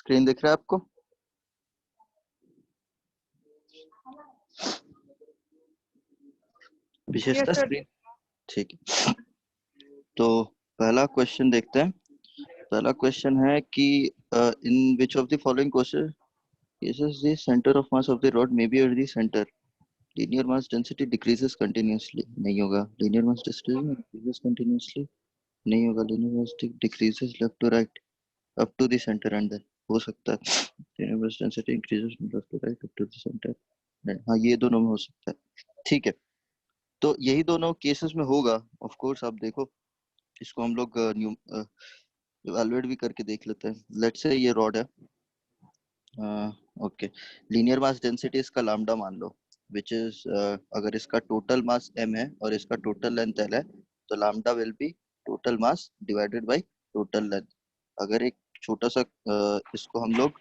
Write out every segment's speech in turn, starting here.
Screen दिख रहा है आपको? विशेषता स्क्रीन ठीक है। तो पहला क्वेश्चन देखते हैं। पहला क्वेश्चन है कि in which of the following cases the center of mass of the rod may be at the center. Linear mass density decreases continuously. नहीं होगा. Linear mass density increases continuously. नहीं होगा. Linear mass decreases left to right up to the center and then हो सकता है. Linear mass density increases from left to right up to the center. हाँ, ये दोनों में हो सकता है. ठीक है, तो यही दोनों केसेस में होगा. ऑफ कोर्स आप देखो, इसको हम लोग इवैल्यूएट भी करके देख लेते हैं. लेट्स से ये रॉड है. ओके, लीनियर मास डेंसिटी इसका लैम्डा मान लो, विच इज अगर इसका टोटल मास m है और इसका टोटल लेंथ l है, तो lambda will be total mass divided by total length. अगर एक छोटा सा इसको हम लोग,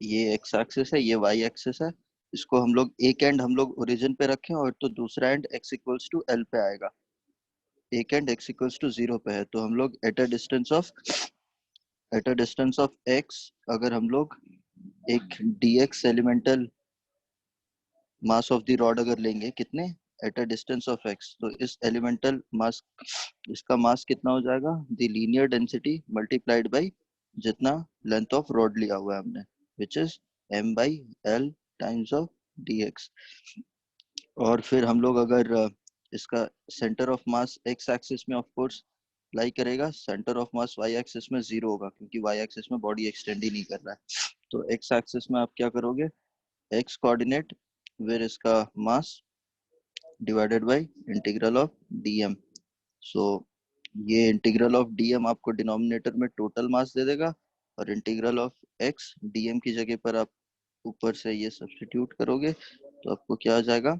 ये x एक्सिस है, ये y एक्सिस है, इसको हम लोग एक एंड हम लोग ओरिजिन पे रखें और तो दूसरा end x equals to l पे आएगा. एक एंड x इक्वल्स टू 0 पे है, तो हम लोग at a distance of x अगर हम लोग एक dx elemental mass of the rod अगर लेंगे, कितने at a distance of x, तो इस एलिमेंटल मास, इसका मास कितना हो जाएगा, the linear density multiplied by जितना लेंथ ऑफ रॉड लिया हुआ है हमने, which is m by l times of dx. और फिर हम लोग अगर इसका centre of mass x axis में ऑफ कोर्स लाई करेगा, centre of mass y axis में 0 होगा, क्योंकि y एक्सिस में बॉडी एक्सटेंड ही नहीं कर रहा है. तो x एक्सिस में आप क्या करोगे, x कोऑर्डिनेट where इसका mass divided by integral of dm. सो ये इंटीग्रल ऑफ dm आपको डिनोमिनेटर में टोटल मास दे देगा, और इंटीग्रल ऑफ x dm की जगह पर आप ऊपर से ये सब्स्टिट्यूट करोगे, तो आपको क्या आ जाएगा,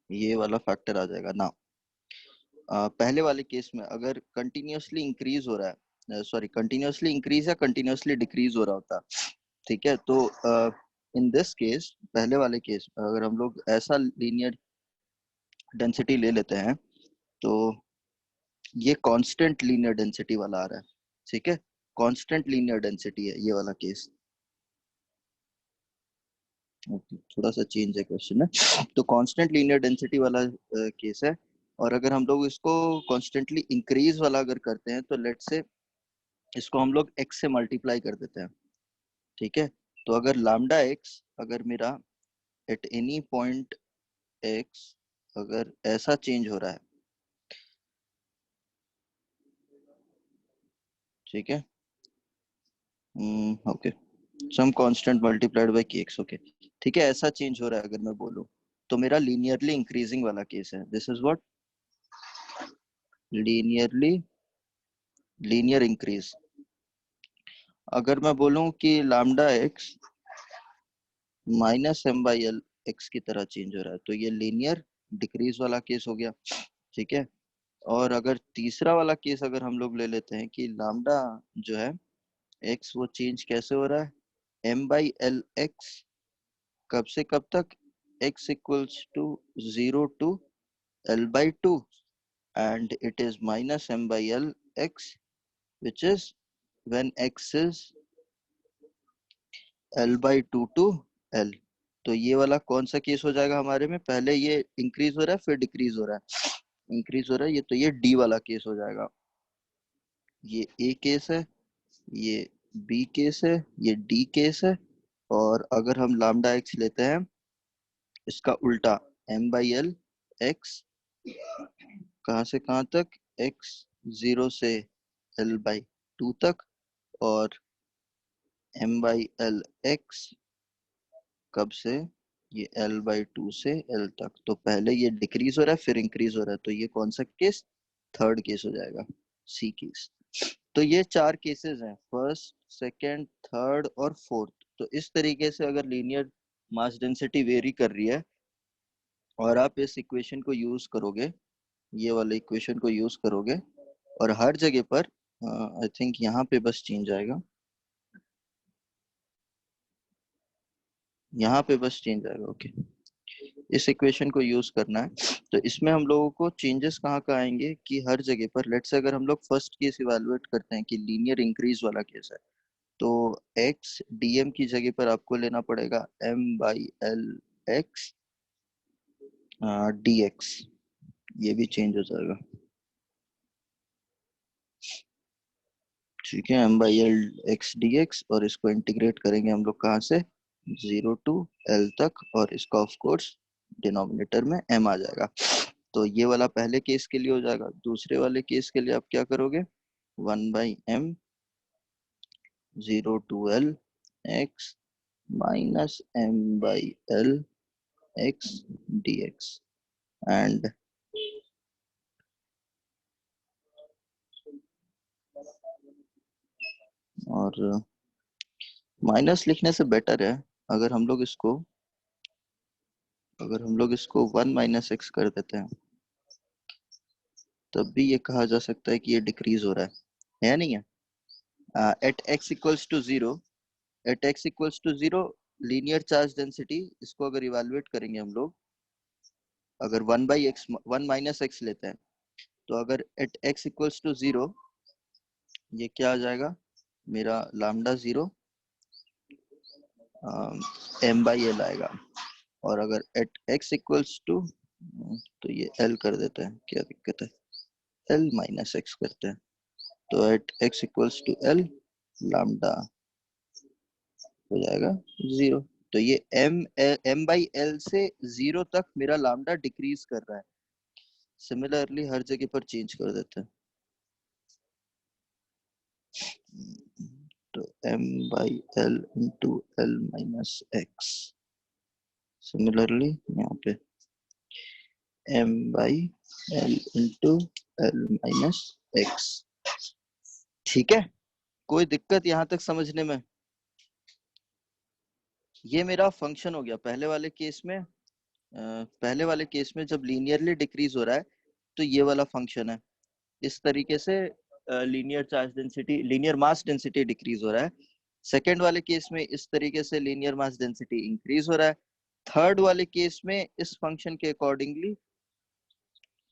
ये वाला फैक्टर आ जाएगा ना. पहले वाले केस में अगर कंटिन्यूअसली इंक्रीज हो रहा है, सॉरी कंटिन्यूअसली इंक्रीज या कंटिन्यूअसली डिक्रीज हो रहा होता, ठीक है, तो इन दिस केस, पहले वाले केस अगर हम लोग ऐसा लीनियर डेंसिटी ले लेते हैं, तो ये कांस्टेंट लीनियर डेंसिटी वाला आ रहा है. ठीक है, कांस्टेंट लीनियर डेंसिटी है ये वाला केस. थोड़ा सा चेंज है क्वेश्चन है. तो कांस्टेंट लीनियर डेंसिटी वाला केस है, और अगर हम लोग इसको कॉन्स्टेंटली इंक्रीज वाला अगर करते हैं, तो लेट्स से इसको हम लोग x से मल्टीप्लाई कर देते हैं. ठीक है, तो अगर लैम्डा x अगर मेरा एट एनी पॉइंट x अगर ऐसा चेंज हो रहा है, ठीक है, okay, some constant multiplied by kx. Okay, ठीक है, ऐसा चेंज हो रहा है अगर मैं बोलूं, तो मेरा लीनियरली इंक्रीजिंग वाला केस है. This is what linear increase. अगर मैं बोलूं कि lambda x minus m by L x की तरह चेंज हो रहा है, तो ये लीनियर डिक्रीज वाला केस हो गया. ठीक है, और अगर तीसरा वाला केस अगर हम लोग ले लेते हैं कि लैम्डा जो है x वो चेंज कैसे हो रहा है, m बाई एल एक्स कब से कब तक, x equals to 0 to l by 2 and it is minus m by l x which is when x is l by 2 to l. तो ये वाला कौन सा केस हो जाएगा हमारे में, पहले ये इंक्रीज हो रहा है फिर डिक्रीज हो रहा है, इंक्रीज हो रहा है ये, तो ये डी वाला केस हो जाएगा. ये ए केस है, ये बी केस है, ये डी केस है. और अगर हम लैम्डा एक्स लेते हैं, इसका उल्टा m बाई एल एक्स कहाँ से कहाँ तक, x 0 से l बाई 2 तक, और m बाई एल एक्स कब से, ये l बाई 2 से l तक. तो पहले ये डिक्रीज हो रहा है फिर इंक्रीज हो रहा है, तो ये कौन सा केस, थर्ड केस हो जाएगा, सी केस. तो ये चार केसेस हैं, फर्स्ट, सेकंड, थर्ड और फोर्थ. तो इस तरीके से अगर लीनियर मास डेंसिटी वेरी कर रही है और आप इस इक्वेशन को यूज करोगे, ये वाले इक्वेशन को यूज करोगे, और हर जगह पर आई थिंक यहाँ पे बस चेंज आएगा, यहाँ पे बस चेंज आएगा. ओके, इस इक्वेशन को यूज करना है। तो इसमें हम लोगों को चेंजेस कहाँ कहाँ आएंगे कि हर जगह पर लेट्स से अगर हम लोग फर्स्ट केस इवेलुएट करते हैं कि लीनियर इंक्रीज वाला केस है, तो x dm की जगह पर आपको लेना पड़ेगा m/l x dx। ये भी चेंज हो जाएगा, ठीक है, m/l x dx। और इसको इंटीग्रेट करेंगे हम लोग कहाँ से, 0 to l तक, और इसका ऑफ कोर्स डिनोमिनेटर में m आ जाएगा। तो ये वाला पहले केस के लिए हो जाएगा। दूसरे वाले केस के लिए आप क्या करोगे, 1/m 0 to l x minus m/l x dx and, और माइनस लिखने से बेटर है अगर हम लोग इसको, अगर हम लोग इसको 1 - x कर देते हैं, तब भी ये कहा जा सकता है कि ये डिक्रीज हो रहा है या नहीं है। At x equals to zero, at x equals to zero linear charge density, इसको अगर इवेलुएट करेंगे हम लोग, अगर 1/x 1 - x लेते हैं, तो अगर at x equals to zero ये क्या आ जाएगा, मेरा लैम्डा 0 m/l आएगा। और अगर एट x इक्वल्स टू, तो ये l कर देते हैं, क्या दिक्कत है, l - x करते हैं, तो at x equals to l lambda हो जाएगा 0। तो ये m/l से 0 तक मेरा लैम्डा डिक्रीज कर रहा है। सिमिलरली हर जगह पर चेंज कर देते हैं, तो m/l into l - x, similarly यहाँ पे m/l इंटू l - x। ठीक है, कोई दिक्कत यहाँ तक समझने में? ये मेरा फंक्शन हो गया पहले वाले केस में। पहले वाले केस में जब लीनियरली डिक्रीज हो रहा है तो ये वाला फंक्शन है, इस तरीके से linear charge density, linear mass density decrease हो रहा है। सेकेंड वाले केस में इस तरीके से लीनियर मास डेंसिटी इंक्रीज हो रहा है। थर्ड वाले केस में इस फंक्शन के अकॉर्डिंगली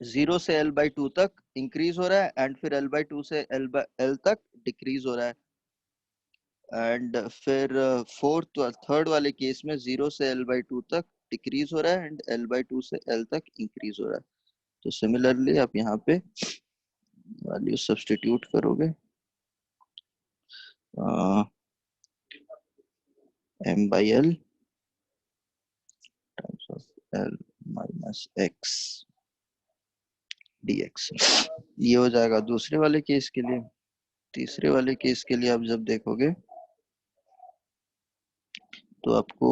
0 से l/2 तक इंक्रीज हो रहा है एंड फिर l/2 से l तक डिक्रीज हो रहा है। एंड फिर फोर्थ थर्ड वाले केस में 0 से l/2 तक डिक्रीज हो रहा है एंड l/2 से l तक इंक्रीज हो रहा है। तो सिमिलरली आप यहाँ पे वैल्यू सब्स्टिट्यूट करोगे, m/l times of l - x dx। ये हो जाएगा दूसरे वाले केस के लिए। तीसरे वाले केस के लिए आप जब देखोगे तो आपको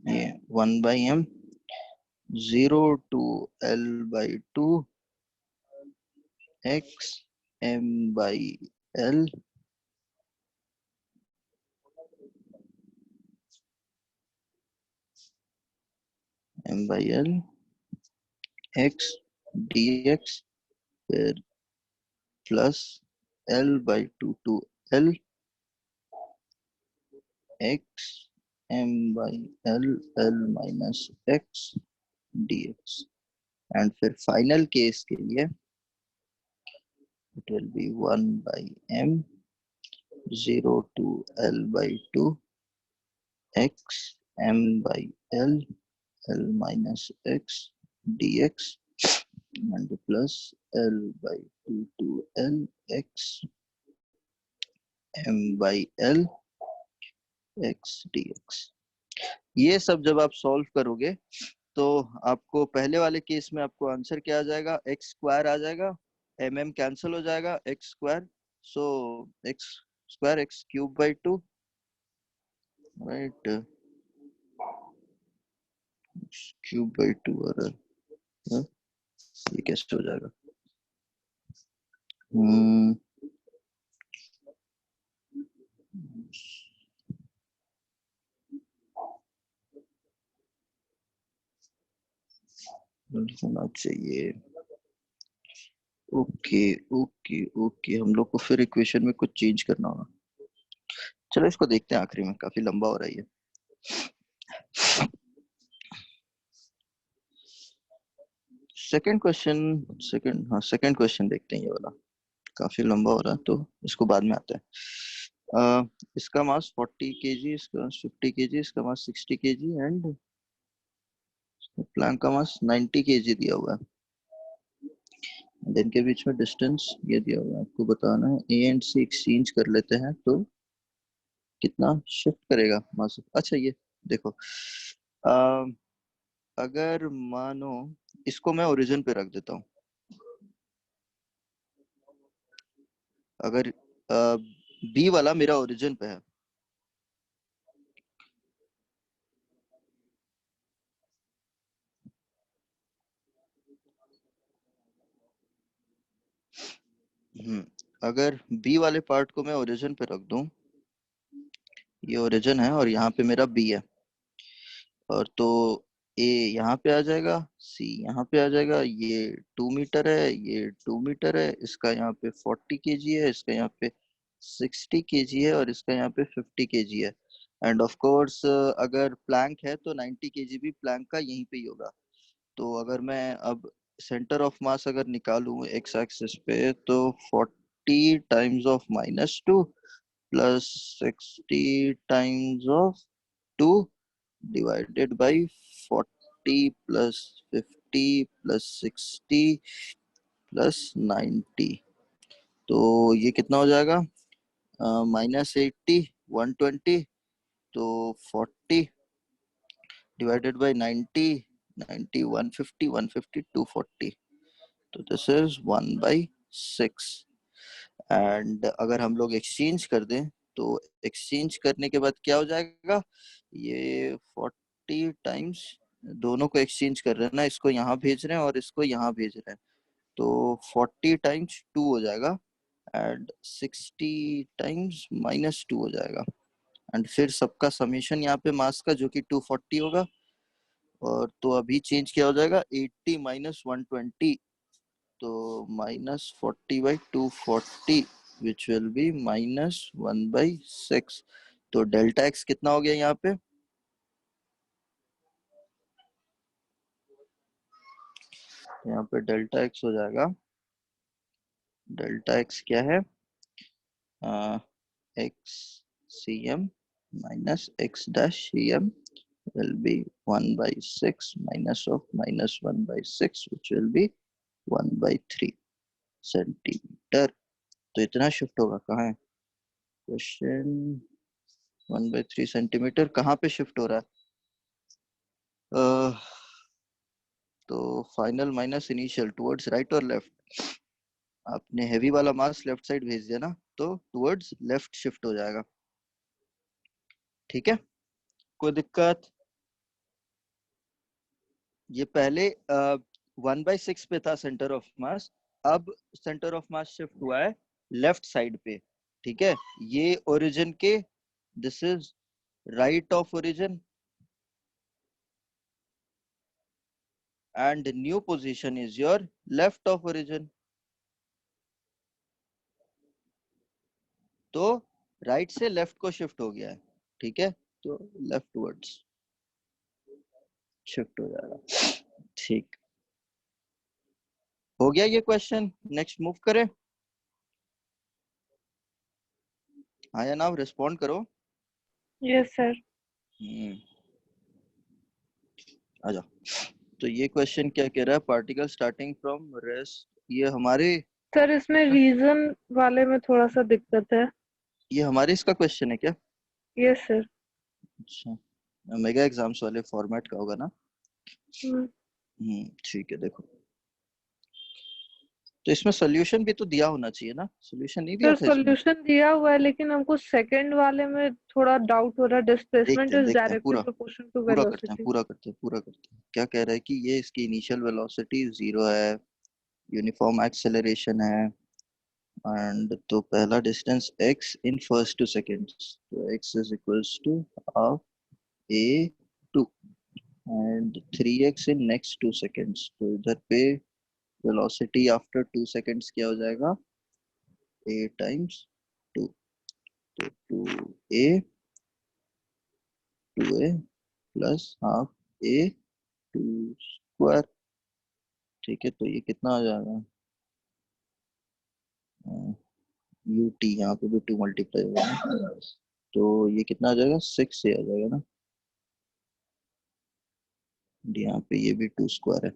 ये 1/m 0 to l/2 x m/l m/l x dx, फिर plus l/2 to l x m/l l - x dx। And फिर फाइनल केस के लिए it will be 1/m 0 to l/2 x m/l l - x dx and plus l/2 to l x m/l x dx। ये सब जब आप solve करोगे तो आपको पहले वाले केस में आपको आंसर क्या आ जाएगा, एक्स स्क्वायर आ जाएगा, कैंसिल हो जाएगा, X square, so X square x³ 2, right, x³ 2 आ रहा है। ये कैसे हो जाएगा, हम्म होना चाहिए। ओके ओके ओके, हम लोग को फिर इक्वेशन में कुछ चेंज करना होगा। चलो इसको देखते हैं आखिरी में, काफी लंबा हो रहा है ये। सेकंड क्वेश्चन, सेकंड क्वेश्चन देखते हैं। ये वाला काफी लंबा हो रहा है तो इसको बाद में आता है। इसका मास 40 kg, इसका 50 kg, इसका मास 60 kg एंड प्लैंक का मास 90 kg दिया हुआ है। इनके बीच में डिस्टेंस ये दिया हुआ है, आपको बताना है। ए एंड सी एक्सचेंज कर लेते हैं तो कितना शिफ्ट करेगा मास। अच्छा ये देखो, अ, अगर मानो इसको मैं ओरिजिन पे रख देता हूँ। अगर बी वाला मेरा ओरिजिन पे है, अगर बी वाले पार्ट को मैं ओरिजिन पे रख दूं, ये ओरिजिन है और यहाँ पे मेरा बी है, और तो ए यहाँ पे आ जाएगा, सी यहाँ पे आ जाएगा। ये 2 मीटर है, ये 2 मीटर है, इसका यहाँ पे 40 kg है, इसका यहाँ पे 60 kg है और इसका यहाँ पे 50 kg है। एंड ऑफ कोर्स अगर प्लैंक है तो 90 kg भी प्लैंक का यहीं पे ही होगा। तो अगर मैं अब सेंटर ऑफ मास अगर निकालूं एक्स एक्सिस पे, तो 40 times of -2 plus 60 times of 2 divided by 40 + 50 + 60 + 90। तो ये कितना हो जाएगा? -80, 120, तो 40 / 90, 90, 150, 150, 240। तो दिस इज 1/6। एंड अगर हम लोग एक्सचेंज कर दें तो एक्सचेंज करने के बाद क्या हो जाएगा? ये 40 टाइम्स, दोनों को एक्सचेंज कर रहे हैं ना, इसको यहाँ भेज रहे हैं और इसको यहाँ भेज रहे हैं, तो 40 × 2 हो जाएगा एंड 60 टाइम्स -2 हो जाएगा। एंड फिर सबका समेशन यहाँ पे मास का जो कि 240 होगा। और तो अभी चेंज क्या हो जाएगा? 80 - 120, तो -40/240 विच विल बी -1/6। तो डेल्टा एक्स कितना हो गया यहाँ पे? यहाँ पे डेल्टा एक्स हो जाएगा, डेल्टा एक्स क्या है? X c m minus x dash c m will be 1/6 -1/6 which will be 1/3 centimetre. तो इतना शिफ्ट होगा कहाँ है क्वेश्चन? 1/3 सेंटीमीटर कहाँ पे शिफ्ट हो रहा है? तो final minus initial towards right और लेफ्ट। आपने हैवी वाला मास लेफ्ट साइड भेज दिया ना, तो टुवर्ड्स लेफ्ट शिफ्ट हो जाएगा। ठीक है, कोई दिक्कत? ये पहले 1/6 पे था सेंटर ऑफ मास, अब सेंटर ऑफ मास शिफ्ट हुआ है लेफ्ट साइड पे। ठीक है, ये ओरिजिन के, this is right of origin and new position is your left of origin. तो राइट से लेफ्ट को शिफ्ट हो गया है। ठीक है, तो लेफ्ट वर्ड्स शिफ्ट हो जाएगा। ठीक, हो गया ये क्वेश्चन। नेक्स्ट मूव करें। हाँ या ना, रिस्पॉन्ड करो। Yes sir. आ जाओ। तो ये क्वेश्चन क्या कह रहा है? पार्टिकल स्टार्टिंग फ्रॉम रेस्ट, ये हमारे, सर इसमें रीजन वाले में थोड़ा सा दिक्कत है। ये हमारे इसका क्वेश्चन है क्या? Yes sir. अच्छा, मेगा एग्जाम्स वाले फॉर्मेट का होगा ना। ठीक है, देखो तो इसमें सोल्यूशन भी तो दिया होना चाहिए ना, सोल्यूशन नहीं दिया सर था इसमें? सॉल्यूशन दिया हुआ है, लेकिन हमको सेकंड वाले में थोड़ा डाउट हो रहा है। डिस्प्लेसमेंट इज देखते हैं डायरेक्टली पूरा, प्रोपोर्शनल टू पूरा करते हैं, वेलोसिटी। पूरा करते हैं, पूरा करते हैं। क्या कह रहा है कि ये इसकी इनिशियल वेलोसिटी 0 है, यूनिफॉर्म एक्सेलरेशन है, एंड तो पहला distance x in first 2 seconds, तो x is equals to half a2 and 3x in next 2 seconds. तो इधर पे वेलोसिटी आफ्टर 2 सेकेंड्स क्या हो जाएगा? a टाइम्स 2, तो 2a plus half a 2 square. ठीक है, तो ये कितना आ जाएगा, यू टी, यहाँ पे भी 2 मल्टीप्लाई होगा ना, तो ये कितना आ जाएगा, 6 से आ जाएगा ना, यहाँ पे ये भी 2 स्क्वायर है।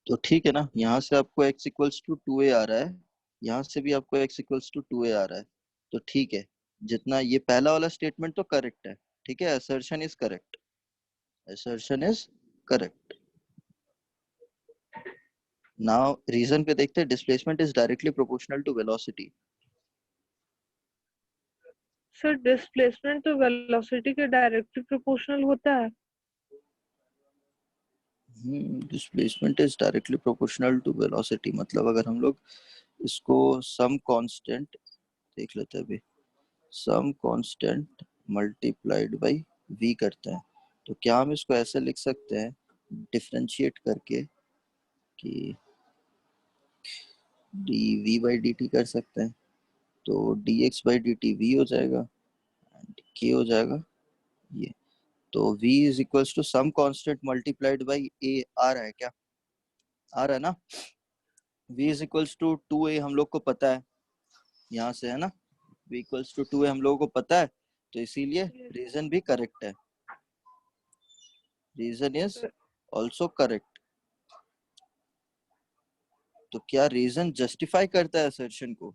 तो ठीक है ना, यहाँ से आपको x इक्वल्स टू 2a आ रहा है, यहाँ से भी आपको x इक्वल्स टू 2a आ रहा है। तो ठीक है, जितना ये पहला वाला स्टेटमेंट तो करेक्ट है, ठीक है, assertion is correct, assertion is correct. Now reason पे देखते हैं, displacement is directly proportional to velocity. Sir displacement तो वेलोसिटी के डायरेक्टली प्रोपोर्शनल होता है। Displacement is directly proportional to velocity, मतलब अगर हम लोग इसको सम कांस्टेंट देख लेते हैं अभी, some constant multiplied by v करते हैं, तो क्या हम इसको ऐसे लिख सकते हैं डिफरेंशिएट करके कि dv बाई dt कर सकते हैं, तो dx बाई dt v हो जाएगा एंड k हो जाएगा ये। तो v is equals to some constant multiplied by a आ रहा है क्या, आ रहा है ना, v is equals to 2a हम लोग को पता है, यहाँ से है ना, v इक्वल्स टू 2a हम लोगों को पता है, तो इसीलिए रीजन भी करेक्ट है, रीजन इज ऑल्सो करेक्ट। तो क्या रीजन जस्टिफाई करता है असर्शन को,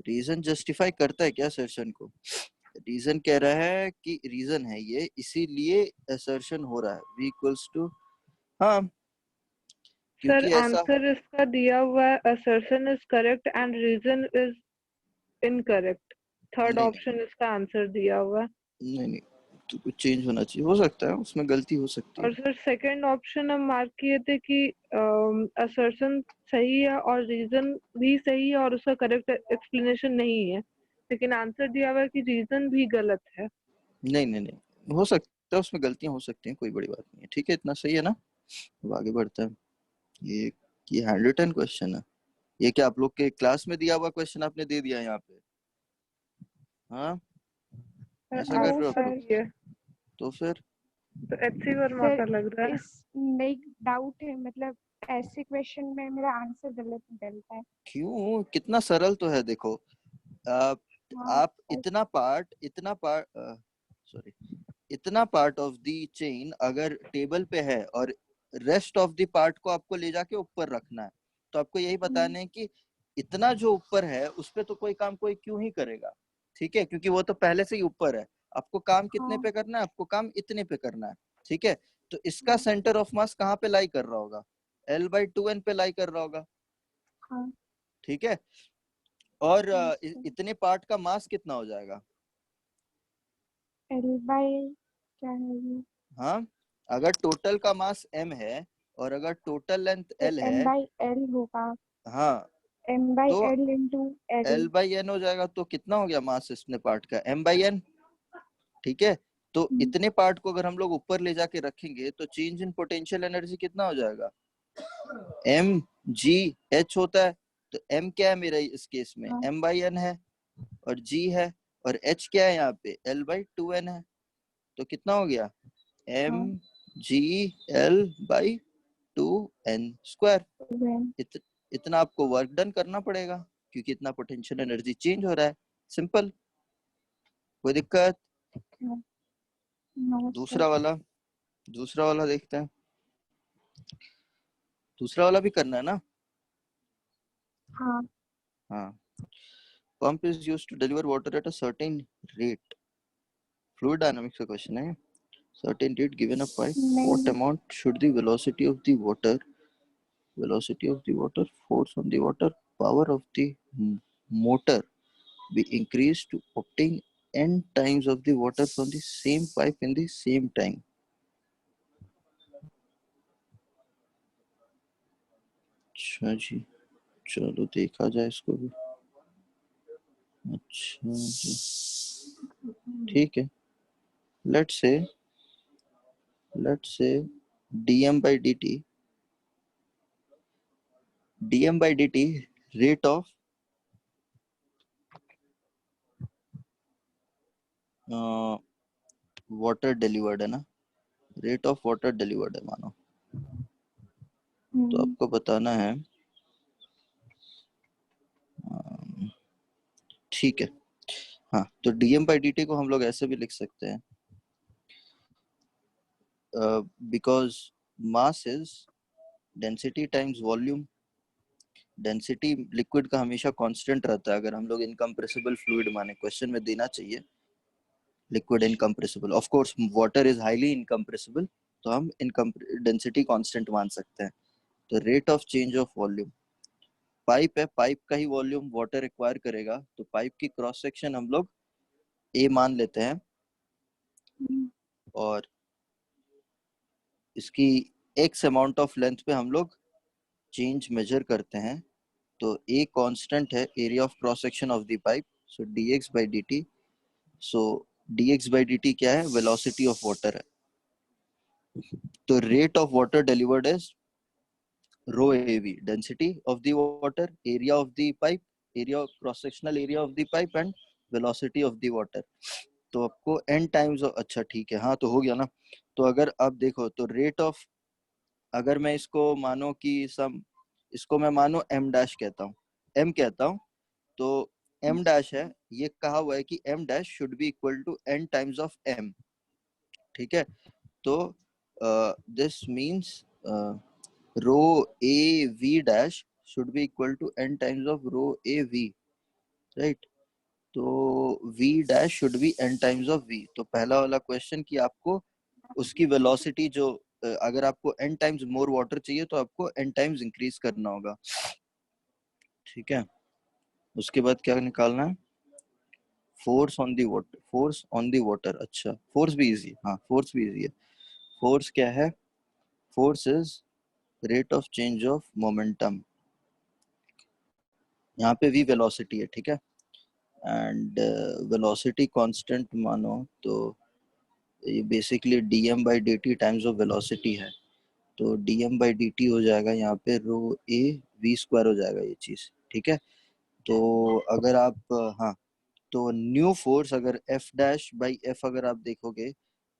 रीजन जस्टिफाई करता है क्या असर्शन को, रीजन कह रहा है कि रीजन है ये, इसीलिए असर्शन हो रहा है v इक्वल्स टू, हाँ सर क्योंकि ऐसा, आंसर इसका दिया हुआ है, assertion is correct and reason is incorrect. Third नहीं नहीं ऑप्शन इसका आंसर दिया हुआ है। नहीं नहीं, तो कुछ चेंज होना चाहिए, हो सकता है उसमें गलती हो सकती है। और सर सेकंड ऑप्शन हम मार्क किए थे कि असर्शन सही है और रीजन भी सही है और उसका करेक्ट एक्सप्लेनेशन नहीं है, लेकिन आंसर दिया हुआ है कि रीजन भी गलत है। नहीं नहीं नहीं, हो सकता है उसमें गलतियां हो सकती हैं, कोई बड़ी बात नहीं है, ठीक है, इतना सही है ना। अब आगे बढ़ते हैं। ये ये हैंड रिटन क्वेश्चन है, ये क्या आप लोग के क्लास में दिया हुआ क्वेश्चन आपने दे दिया यहाँ पे, हाँ सर ऐसा कर आप रहे हो आप सर लोग, ये तो फिर तो एचसी वर्मा सर का लग रहा है। इसमें एक डाउट है, मतलब ऐसे क्वेश्चन में मेरा आंसर गलत निकलता है। क्यों, कितना सरल तो है देखो, आप हाँ आप इतना पार्ट सॉरी, इतना पार्ट ऑफ द चेन अगर टेबल पे है और रेस्ट ऑफ द पार्ट को आपको ले जाके ऊपर रखना है, तो आपको यही बताना है कि इतना जो ऊपर है उस पे तो कोई काम कोई क्यों ही करेगा, ठीक है, क्योंकि वो तो पहले से ही ऊपर है, आपको काम कितने हाँ पे करना है, आपको काम इतने पे करना है, ठीक है। तो इसका हाँ सेंटर ऑफ मास कहाँ पे लाई कर रहा होगा, L/2n पे लाई कर रहा होगा, हाँ। ठीक है। और yes, sir. इतने पार्ट का मास कितना हो जाएगा, L by क्या है ये, हाँ, अगर टोटल का मास m है और अगर टोटल लेंथ तो l M है, by L होगा, हाँ, M by तो L into L। L/n हो जाएगा, तो कितना हो गया मास इतने पार्ट का, m/n, ठीक है। तो इतने पार्ट को अगर हम लोग ऊपर ले जाके रखेंगे तो चेंज इन पोटेंशियल एनर्जी कितना हो जाएगा, mgh होता है, तो m क्या है मेरा इस केस में, हाँ m/n है, और g है, और h क्या है यहाँ पे, L/2n है, तो कितना हो गया, हाँ mgl/2n²। when इतना आपको वर्क डन करना पड़ेगा क्योंकि इतना पोटेंशियल एनर्जी चेंज हो रहा है, सिंपल, कोई दिक्कत। no sir। दूसरा वाला, दूसरा वाला देखते हैं, दूसरा वाला भी करना है ना, हाँ हाँ। Pump is used to deliver water at a certain rate, fluid dynamics का क्वेश्चन है, certain rate given a pipe, what नहीं, amount should the velocity of the water, velocity of the water, force on the water, power of the motor be increased to obtain n times of the water from the same pipe in the same time। अच्छा जी, चलो देखा जाए इसको भी, अच्छा जी, ठीक है, let's say dm by dt, dm by dt rate of water delivered है ना, रेट ऑफ वाटर डिलीवर्ड है मानो, तो आपको बताना है, ठीक है। हाँ, तो dm by dt को हम लोग ऐसे भी लिख सकते हैं, because mass is density times volume. Density liquid का हमेशा कांस्टेंट रहता है, अगर हम लोग इनकम्प्रेसिबल फ्लूइड माने, क्वेश्चन में देना चाहिए liquid incompressible. Of course water is highly incompressible, तो हम डेंसिटी कांस्टेंट मान सकते हैं। तो rate of change of volume, pipe है, पाइप का ही वॉल्यूम वाटर रिक्वायर करेगा, तो पाइप की क्रॉस सेक्शन हम लोग ए मान लेते हैं, और इसकी एक्स अमाउंट ऑफ लेंथ पे हम लोग चेंज मेजर करते हैं। तो ए कांस्टेंट है, area of cross section of the pipe, so dx by dt। So dx by dt क्या है, वेलोसिटी ऑफ वाटर है। तो rate of water delivered is rho av, density of the water, area of the pipe, area of cross sectional area of the pipe and velocity of the water। तो आपको n times, अच्छा ठीक है, हाँ तो हो गया ना। तो अगर आप देखो तो रेट ऑफ, अगर मैं इसको मानो कि सम, इसको मैं मानो m डैश कहता हूँ, m कहता हूँ, तो m डैश है, ये कहा हुआ है कि m dash should be equal to n times of m, ठीक है। तो this means rho a v dash should be equal to n times of rho a v, right. तो v dash should be n times of v। तो पहला वाला question कि आपको उसकी वेलोसिटी जो, अगर आपको n टाइम्स मोर वाटर चाहिए तो आपको n टाइम्स इंक्रीज करना होगा, ठीक है। उसके बाद क्या निकालना है, force on the water, force on the water, अच्छा फोर्स भी इजी, हाँ फोर्स भी इजी है। फोर्स क्या है, force is rate of change of momentum, यहाँ पे v वेलोसिटी है, ठीक है। एंड वेलोसिटी कांस्टेंट मानो तो ये basically dm by dt times of velocity है। तो dm by dt हो जाएगा यहाँ पे रो ए वी स्क्वायर हो जाएगा ये चीज, ठीक है। तो अगर आप हाँ, तो न्यू फोर्स अगर एफ डैश बाई एफ अगर आप देखोगे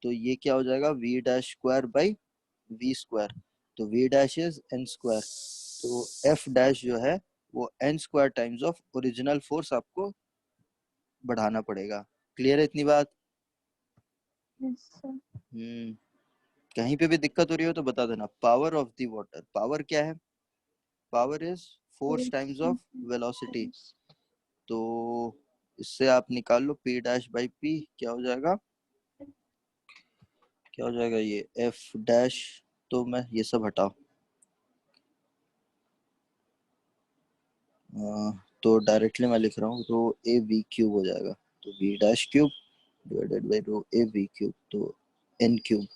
तो ये क्या हो जाएगा, V dash square by V square. तो V dash is N square, तो एफ डैश जो है वो N square times of original force आपको बढ़ाना पड़ेगा। क्लियर है इतनी बात? कहीं पे भी दिक्कत हो रही हो तो बता देना। Power of the water, power क्या है, power is force times of velocity. तो इससे आप निकाल लो P डैश बाई P, क्या हो जाएगा, क्या हो जाएगा ये F डैश, तो मैं ये सब हटाओ, तो डायरेक्टली मैं लिख रहा हूँ रो ए वी क्यूब हो जाएगा। तो V dash cube divided by rho a we cube, तो N क्यूब।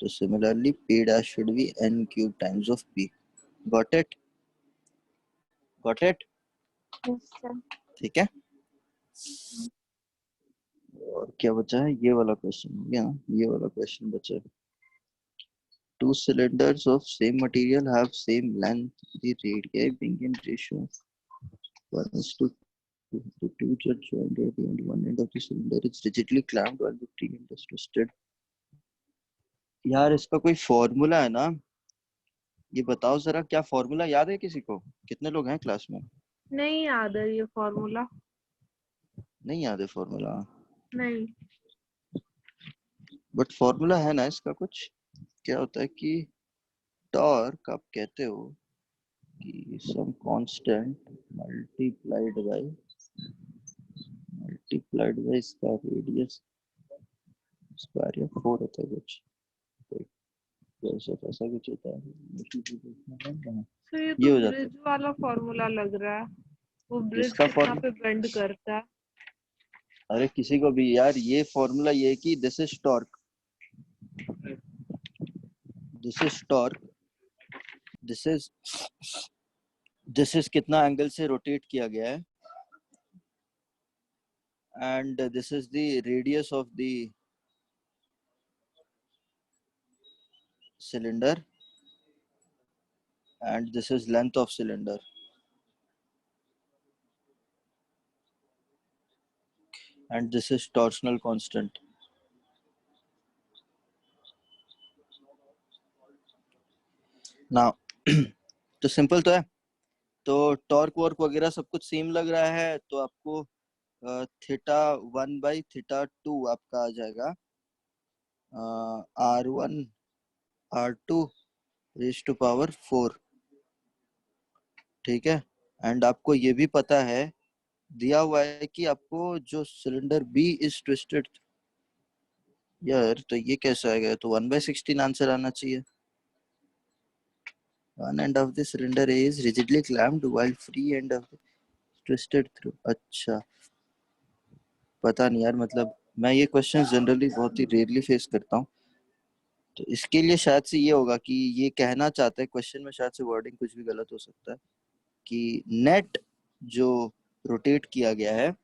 तो similarly P dash should be N cube times of P। Got it, got it, ठीक है। और क्या बचा है, ये वाला क्वेश्चन हो गया ना, ये वाला क्वेश्चन बचा है। Two cylinders of same material have same length, the radii being in ratio 1:2. The two are joined at the end. One end of the cylinder is rigidly clamped while the free end is twisted. यार इसका कोई formula है ना, ये बताओ जरा, क्या formula याद है किसी को? कितने लोग हैं क्लास में? नहीं याद है ये फॉर्मूला। नहीं याद है फॉर्मूला? नहीं। बट फॉर्मूला है ना इसका कुछ, क्या होता है कि टॉर्क आप कहते हो कि सम कांस्टेंट मल्टीप्लाइड बाय इसका रेडियस स्क्वायर या 4 होता है कुछ, वैसा ऐसा कुछ होता है। तो ये ये तो हो जाता ब्रिज वाला फॉर्मूला लग रहा है, वो है, ब्रिज किसका कितना फॉर्मूला? पे बेंड करता है। अरे किसी को भी यार, ये फॉर्मूला ये है कि this is torque, this is torque, this is, this is कितना एंगल से रोटेट किया गया है, and this is the radius of the cylinder and this is length of cylinder, and this is torsional constant. Now तो simple तो है। तो torque wok वगैरह सब कुछ सेम लग रहा है, तो आपको थीटा 1/θ2 आपका आ जाएगा R1 R2 raised to power 4। ठीक है। एंड आपको ये भी पता है, दिया हुआ है कि आपको जो सिलेंडर बी इज ट्विस्टेड। यार तो ये कैसे आएगा, तो 1/16 आंसर आना चाहिए। One end of the cylinder is rigidly clamped while free end of the twisted through। अच्छा, पता नहीं यार, मतलब मैं ये क्वेश्चन जनरली बहुत ही रेयरली फेस करता हूँ, तो इसके लिए शायद से ये होगा कि ये कहना चाहते हैं क्वेश्चन में, शायद से वर्डिंग कुछ भी गलत हो सकता है, कि नेट जो रोटेट किया गया है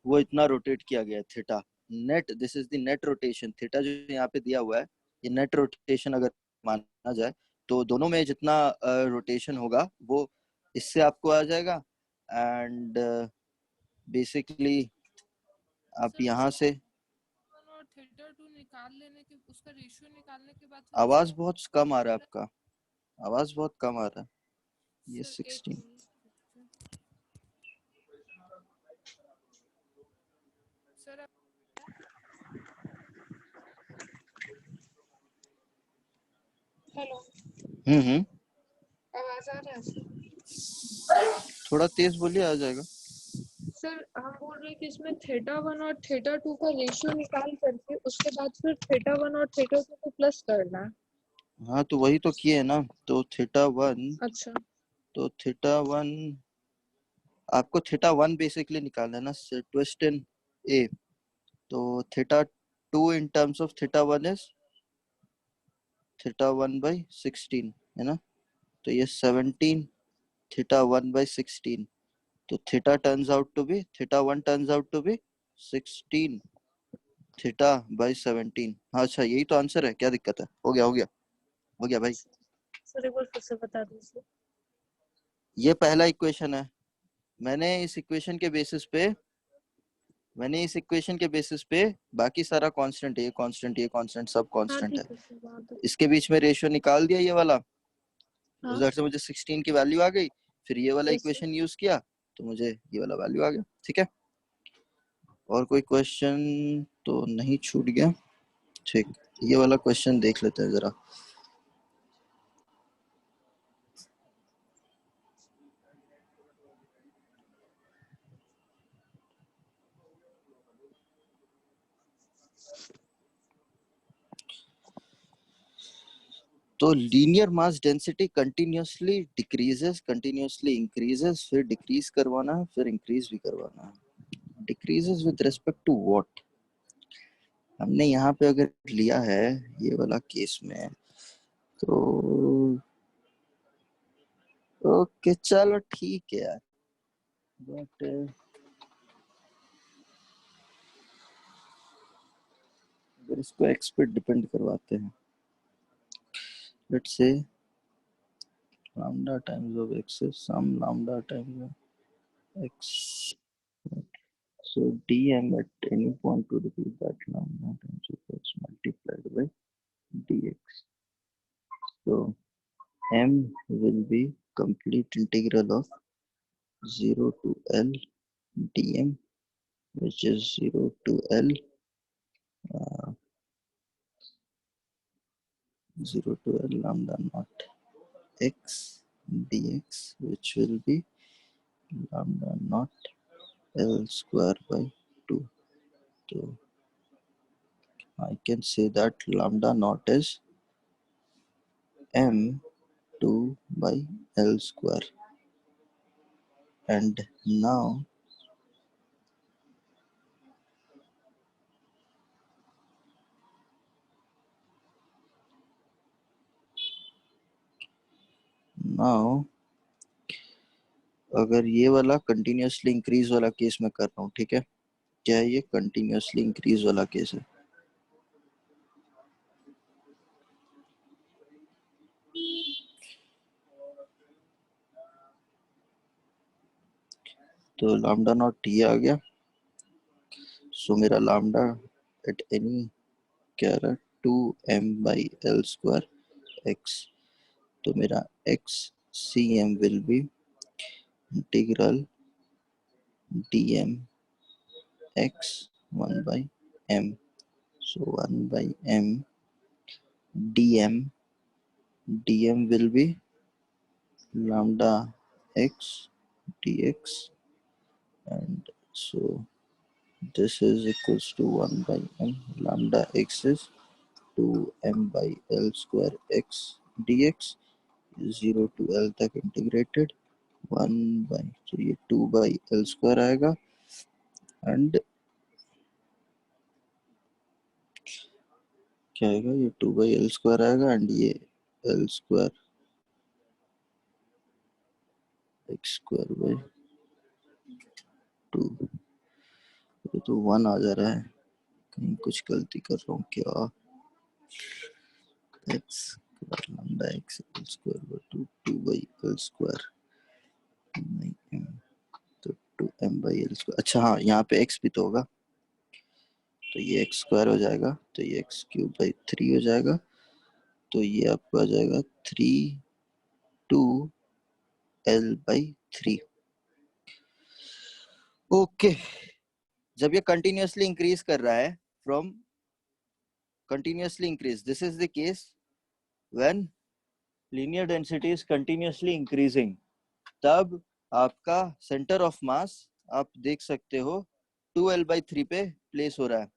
वो इतना रोटेट किया गया है theta. Net, this is the net rotation. Theta जो यहाँ पे दिया हुआ है, ये नेट रोटेशन अगर माना जाए, तो दोनों में जितना रोटेशन होगा वो इससे आपको आ जाएगा। एंड बेसिकली आप यहाँ से थीटा 2 निकाल लेने के, उसका रेशियो निकालने के बाद आवाज बहुत कम आ रहा है आपका, आवाज बहुत कम आ रहा है। ये 16 सर हेलो, आवाज आ रहा है थोड़ा तेज बोलिए, आ जाएगा। सर? हम बोल रहे हैं कि इसमें थीटा 1 और थीटा 2 का रेशियो निकाल करके उसके बाद फिर थीटा 1 और थीटा 2 को प्लस करना है। हाँ तो वही तो किए ना। तो थीटा 1, अच्छा, तो थीटा 1 आपको थीटा 1 बेसिकली निकालना है ना, ट्विस्ट इन ए। तो theta 2 in terms of theta 1 is theta 1/16, है ना। तो ये 17 थीटा 1/16। तो theta turns out to be, theta 1 turns out to be 16 θ/17। हाँ अच्छा, यही तो आंसर है, क्या दिक्कत है? हो गया हो गया हो गया भाई। सर एक बार फिर से बता दीजिए। ये पहला इक्वेशन है। मैंने इस इक्वेशन के बेसिस पे बाकी सारा कांस्टेंट है, ये कांस्टेंट, ये कांस्टेंट, सब हाँ कांस्टेंट है। ठीक है सर, बात है। इसके बीच में रेशियो निकाल दिया ये वाला, हाँ उधर से मुझे 16 की वैल्यू आ गई, फिर ये वाला यस सर। इक्वेशन यूज किया तो मुझे ये वाला वैल्यू आ गया। ठीक है, और कोई क्वेश्चन तो नहीं छूट गया? ठीक, ये वाला क्वेश्चन देख लेते हैं जरा। तो linear mass density continuously decreases, continuously increases, फिर डिक्रीज करवाना है, फिर इंक्रीज भी करवाना है। Decreases with respect to what? हमने यहाँ पे अगर लिया है ये वाला केस में, तो ओके चलो ठीक है यार, बट अगर इसको एक्स पे डिपेंड करवाते हैं, let's say lambda times of x is some lambda times of x, so dm at any point would be that lambda times of x multiplied by dx. So m will be complete integral of 0 to L dm, which is 0 to L 0 to L lambda naught x dx, which will be lambda naught L square by 2. So I can say that lambda naught is m2 by L square. And now अगर ये वाला continuously increase वाला case में कर रहा हूँ, ठीक है, क्या ये कंटिन्यूअसली इंक्रीज वाला केस है? तो लैम्डा नॉट ये आ गया। सो मेरा लैम्डा एट एनी क्या रहा, 2m by L square x। तो मेरा x Cm will be integral dm x 1 by m. So 1 by m dm will be lambda x dx, and so this is equals to 1 by m. Lambda x is 2m by l square x dx, 0 to l तक integrated 1 by, तो ये 2 by l square आएगा, and क्या आएगा, ये 2 by l square आएगा, and ये l square x square by 2, ये तो 1 आ जा रहा है, कहीं कुछ गलती कर रहा हूँ क्या, x lambda x l square by 2, 2 by l square नहीं m, तो 2m by l square, अच्छा हाँ यहाँ पे x भी तो होगा, तो ये x स्क्वायर हो जाएगा, तो ये x क्यूब बाई 3 हो जाएगा, तो ये आपको आ जाएगा 3 2l बाई 3। ओके, जब ये कंटिन्यूअसली इंक्रीज कर रहा है, from continuously increase, this is the case when linear density is continuously increasing, तब आपका सेंटर ऑफ मास आप देख सकते हो 2l/3 पे प्लेस हो रहा है।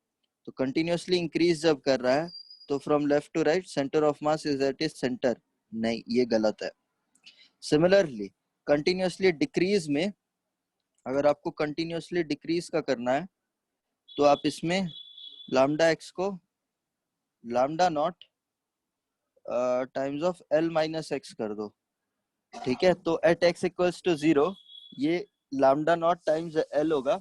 तो कंटिन्यूअसली इंक्रीज जब कर रहा है तो from left to right centre of mass is at is centre, नहीं ये गलत है। सिमिलरली कंटिन्यूअसली डिक्रीज में, अगर आपको कंटिन्यूअसली डिक्रीज का करना है तो आप इसमें लैम्डा एक्स को lambda not times of l minus x कर दो, ठीक है। तो एट x इक्वल्स टू 0 ये लैम्डा नॉट टाइम्स l होगा,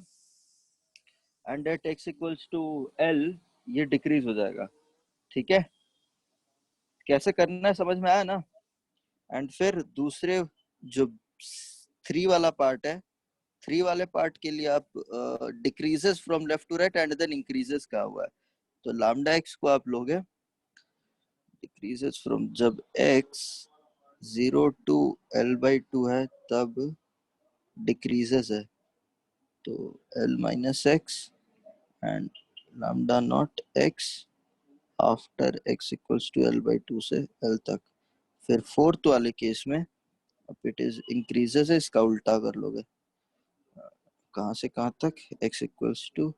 and at x equals to l ये डिक्रीज हो जाएगा, ठीक है। कैसे करना है समझ में आया ना। एंड फिर दूसरे जो 3 वाला पार्ट है, 3 वाले पार्ट के लिए आप decreases from left to right and then increases का हुआ है, तो लैम्डा एक्स को आप लोगे डिक्रीजेस फ्रॉम, जब x 0 टू l/2 है तब डिक्रीजेस है, तो l minus x and lambda not x after x equals to l/2 से l तक। फिर फोर्थ वाले केस में अब इट इज इंक्रीजेस है, इसका उल्टा कर लोगे, कहाँ से कहाँ तक, x इक्वल्स टू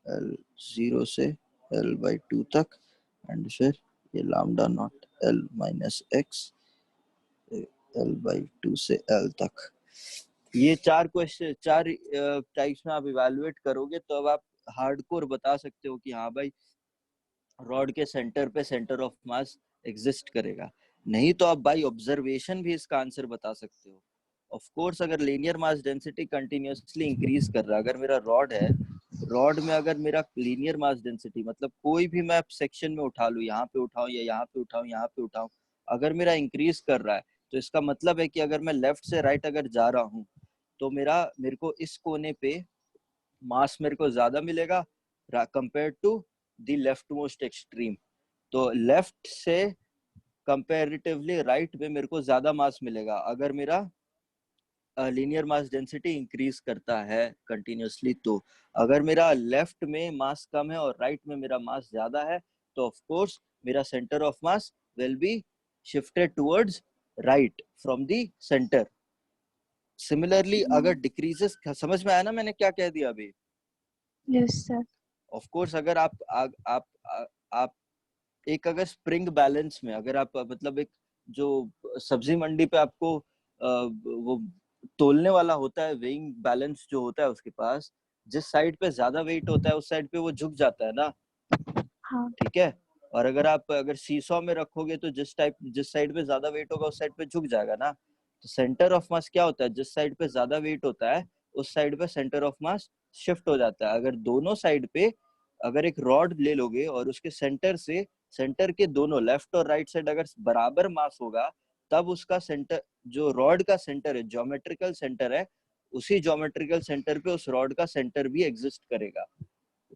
l 0 से l/2 तक, एंड फिर ये lambda not l minus x l/2 से l तक। ये 4 क्वेश्चन 4 टाइप्स में आप इवैल्यूएट करोगे तो अब आप हार्डकोर बता सकते हो कि हाँ भाई रॉड के सेंटर पे सेंटर ऑफ मास एग्जिस्ट करेगा। नहीं तो आप बाय ऑब्जर्वेशन भी इसका आंसर बता सकते हो। ऑफ कोर्स अगर linear mass density continuously increase कर रहा है, अगर मेरा रॉड है, रॉड में अगर मेरा लीनियर मास डेंसिटी मतलब कोई भी मैं सेक्शन में उठा लूं, यहाँ पे उठाऊं या यहाँ पे उठाऊं, यहाँ पे उठाऊं, अगर मेरा इंक्रीज कर रहा है तो इसका मतलब है कि अगर मैं लेफ्ट से राइट अगर जा रहा हूँ तो मेरे को इस कोने पे मास मेरे को ज्यादा मिलेगा compare to the left most extreme. तो लेफ्ट से कंपैरेटिवली राइट में मेरे को ज्यादा मास मिलेगा अगर मेरा लीनियर मास डेंसिटी इंक्रीज करता है कंटिन्यूअसली। तो अगर मेरा लेफ्ट में मास कम है और राइट में मेरा मास ज्यादा है तो ऑफ कोर्स मेरा centre of mass will be shifted towards right from the centre. Similarly अगर डिक्रीजेस, समझ में आया ना मैंने क्या कह दिया अभी? Yes sir. ऑफ कोर्स अगर आप एक अगर स्प्रिंग बैलेंस में अगर आप मतलब एक जो सब्जी मंडी पे आपको वो तोलने वाला होता है, वेइंग बैलेंस जो होता है उसके पास, जिस साइड पे ज्यादा वेट होता है उस साइड पे वो झुक जाता है ना, हाँ। ठीक है। और अगर सीसॉ में रखोगे तो जिस साइड पे ज्यादा वेट होगा उस साइड पे झुक जाएगा ना। तो सेंटर ऑफ मास क्या होता है, जिस साइड पे ज्यादा वेट होता है उस साइड पे सेंटर ऑफ मास शिफ्ट हो जाता है। अगर दोनों साइड पे अगर एक रॉड ले लोगे और उसके सेंटर के दोनों लेफ्ट और राइट साइड अगर बराबर मास होगा तब उसका सेंटर, जो रॉड का सेंटर है, ज्योमेट्रिकल सेंटर है, उसी ज्योमेट्रिकल सेंटर पे उस रॉड का सेंटर भी एग्जिस्ट करेगा।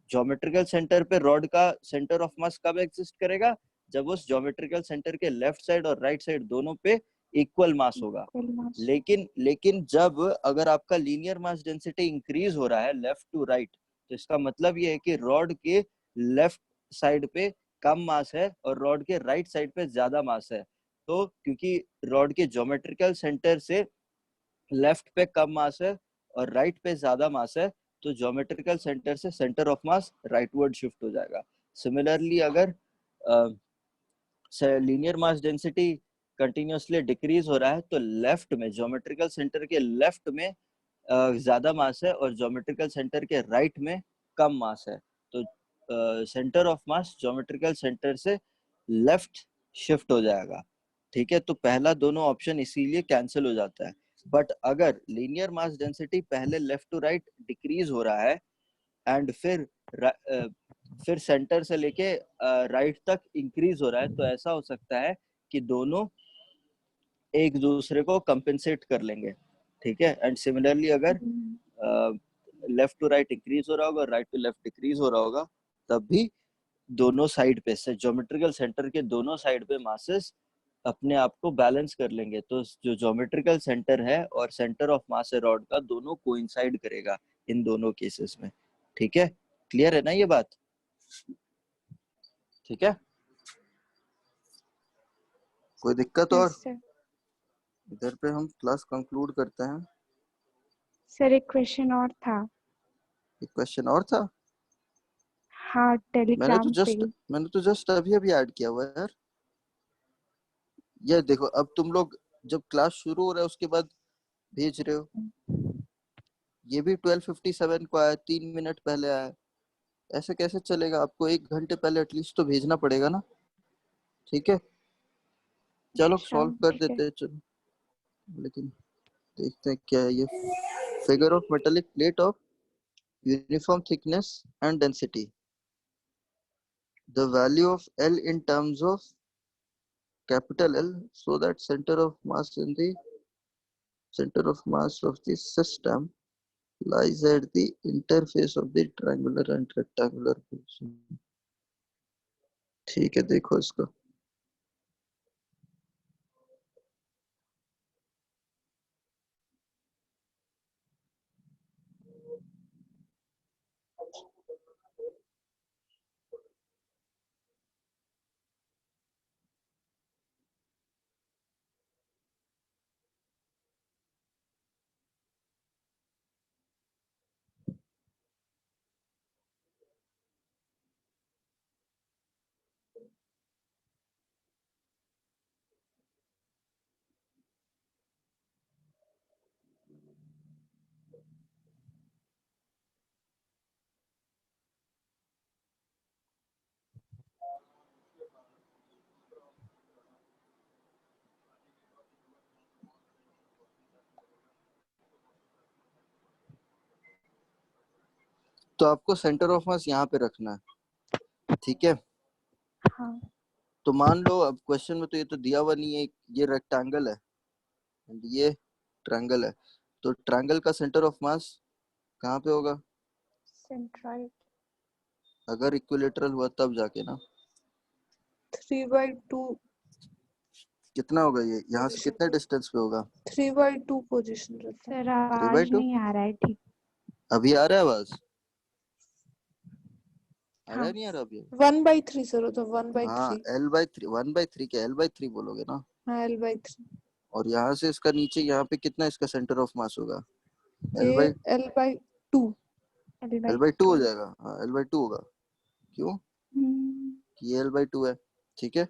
ज्योमेट्रिकल सेंटर पे रॉड का सेंटर ऑफ मास कब एग्जिस्ट करेगा, जब उस ज्योमेट्रिकल सेंटर के लेफ्ट साइड और राइट साइड दोनों पे इक्वल मास होगा। इक्वल मास। लेकिन जब अगर आपका लीनियर मास डेंसिटी इंक्रीज हो रहा है लेफ्ट टू राइट, तो इसका मतलब ये है कि रॉड के लेफ्ट साइड पे कम मास है और रॉड के राइट साइड पे ज्यादा मास है। तो क्योंकि रॉड के ज्योमेट्रिकल सेंटर से लेफ्ट पे कम मास है और राइट पे ज्यादा मास है, तो ज्योमेट्रिकल सेंटर से centre of mass rightward shift हो जाएगा। सिमिलरली अगर linear mass density continuously decrease हो रहा है, तो लेफ्ट में ज्योमेट्रिकल सेंटर के लेफ्ट में ज्यादा मास है और ज्योमेट्रिकल सेंटर के राइट में कम मास है, तो centre of mass geometrical centre से लेफ्ट शिफ्ट हो जाएगा। ठीक है, तो पहला दोनों ऑप्शन इसीलिए कैंसिल हो जाता है। बट अगर लीनियर मास डेंसिटी पहले लेफ्ट टू राइट डिक्रीज हो रहा है एंड फिर सेंटर से लेके राइट तक इंक्रीज हो रहा है, तो ऐसा हो सकता है कि दोनों एक दूसरे को कंपेंसेट कर लेंगे। ठीक है, एंड सिमिलरली अगर लेफ्ट टू राइट इंक्रीज हो रहा होगा और राइट टू लेफ्ट डिक्रीज हो रहा होगा, तब भी दोनों साइड पे से ज्योमेट्रिकल सेंटर के दोनों साइड पे मासेस अपने आप को बैलेंस कर लेंगे। तो जो ज्योमेट्रिकल सेंटर है और सेंटर ऑफ मास है रॉड का, दोनों कोइंसाइड करेगा इन दोनों केसेस में। ठीक है, क्लियर है ना ये बात? ठीक है, कोई दिक्कत? और यस सर। इधर पे हम क्लास कंक्लूड करते हैं। सर एक क्वेश्चन और था। एक क्वेश्चन और था? हाँ, टेलीग्राम पे ही। मैंने तो जस्ट अभी अभी ऐड किया हुआ है यार। ये देखो, अब तुम लोग जब क्लास शुरू हो रहा है उसके बाद भेज रहे हो। ये भी 12:57 को आया, 3 मिनट पहले आया। ऐसे कैसे चलेगा? आपको 1 घंटे पहले एटलीस्ट तो भेजना पड़ेगा ना। ठीक है, चलो अच्छा सॉल्व कर ठीक है। देते हैं, चलो। लेकिन देखते हैं क्या है ये। Figure of metallic plate of uniform thickness and density, the value of L in terms of capital L, so that center of mass of the system lies at the interface of the triangular and rectangular portion। ठीक है, देखो इसको। तो आपको centre of मास यहाँ पे रखना है। ठीक है, हाँ तो मान लो अब क्वेश्चन में तो ये तो दिया हुआ नहीं है, ये रेक्टेंगल है एंड ये ट्रायंगल है, तो ट्रायंगल का सेंटर ऑफ मास कहाँ पे होगा? सेंट्रॉइड। अगर इक्विलेटरल हुआ तब जाके ना। 3/2 कितना होगा ये? यहाँ से पोजीशन कितने पे, डिस्टेंस पे होगा? 3/2 पोजीशन रहता है। सर 3/2? आवाज नहीं आ रहा है ठीक। अभी आ रहा है आवाज? आ रहा हाँ है नहीं आ रहा अभी? 1/3 सर, तो 1/3। हाँ, L/3, 1/3 के L/3 बोलोगे ना। हाँ, L/3। और यहाँ से इसका नीचे यहाँ पे कितना इसका सेंटर ऑफ मास होगा? ये L/2। L/2 हो जाएगा। हाँ, L/2 होगा। क्यों? हम्म, ये L/2 है। ठीक है,